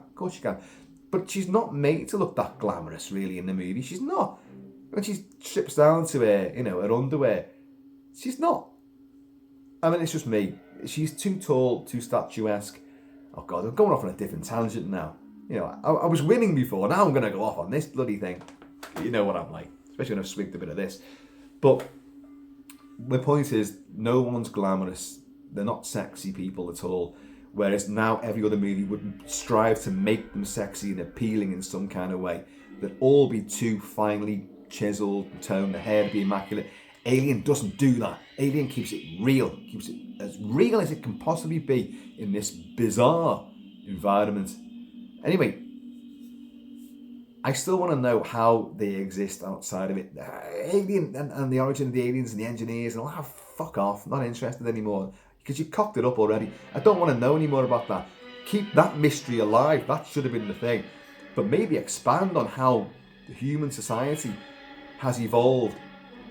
but she's not made to look that glamorous, really, in the movie. She's not. When she strips down to her, her underwear, she's not. I mean, it's just me. She's too tall, too statuesque. Oh God, I'm going off on a different tangent now. I was winning before, now I'm going to go off on this bloody thing. You know what I'm like, especially when I've swigged a bit of this. But my point is, no one's glamorous. They're not sexy people at all. Whereas now every other movie would strive to make them sexy and appealing in some kind of way. They'd all be too finely chiseled, toned, the hair to be immaculate. Alien doesn't do that. Alien keeps it real. Keeps it as real as it can possibly be in this bizarre environment. Anyway, I still want to know how they exist outside of it. Alien and the origin of the aliens and the engineers and all that. Fuck off. Not interested anymore. Because you cocked it up already. I don't want to know any more about that. Keep that mystery alive. That should have been the thing. But maybe expand on how the human society has evolved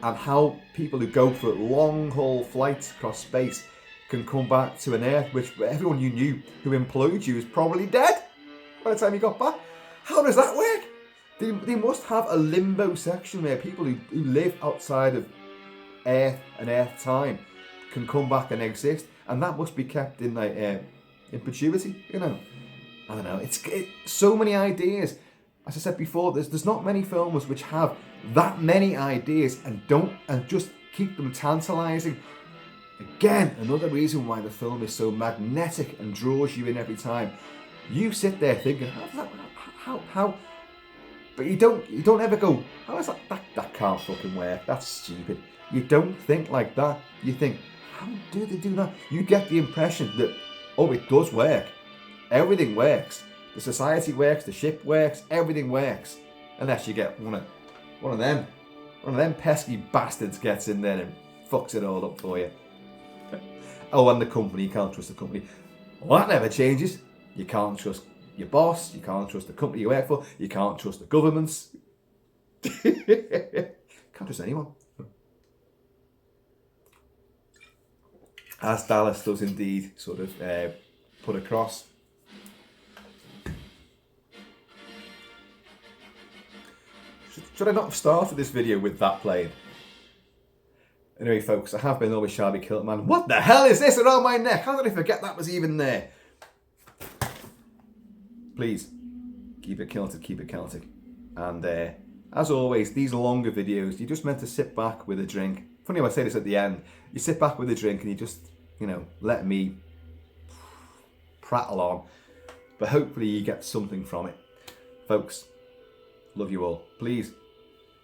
and how people who go for long haul flights across space can come back to an Earth which everyone you knew who employed you is probably dead by the time you got back. How does that work? They must have a limbo section where people who live outside of Earth and Earth time can come back and exist, and that must be kept in like in perpetuity, you know. I don't know. It's so many ideas. As I said before, there's not many films which have that many ideas and just keep them tantalising. Again, another reason why the film is so magnetic and draws you in every time. You sit there thinking, how? But you don't ever go, how is that can't fucking work. That's stupid. You don't think like that. You think, how do they do that? You get the impression that, oh, it does work. Everything works. The society works, the ship works, everything works. Unless you get one of them pesky bastards gets in there and fucks it all up for you. Oh, and the company, you can't trust the company. Well, that never changes. You can't trust your boss, you can't trust the company you work for, you can't trust the governments. Can't trust anyone. As Dallas does indeed sort of put across. Should I not have started this video with that playing? Anyway, folks, I have been always Sharby Kilt-Man. What the hell is this around my neck? How did I forget that was even there? Please, keep it kilted, keep it Celtic. And as always, these longer videos, you're just meant to sit back with a drink. Funny how I say this at the end. You sit back with a drink and you just, let me prattle on. But hopefully you get something from it. Folks, love you all. Please,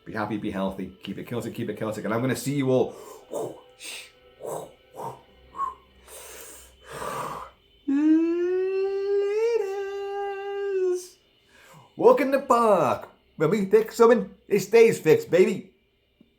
be happy, be healthy. Keep it Celtic, keep it Celtic. And I'm going to see you all. Walk in the park. When we fix something, it stays fixed, baby.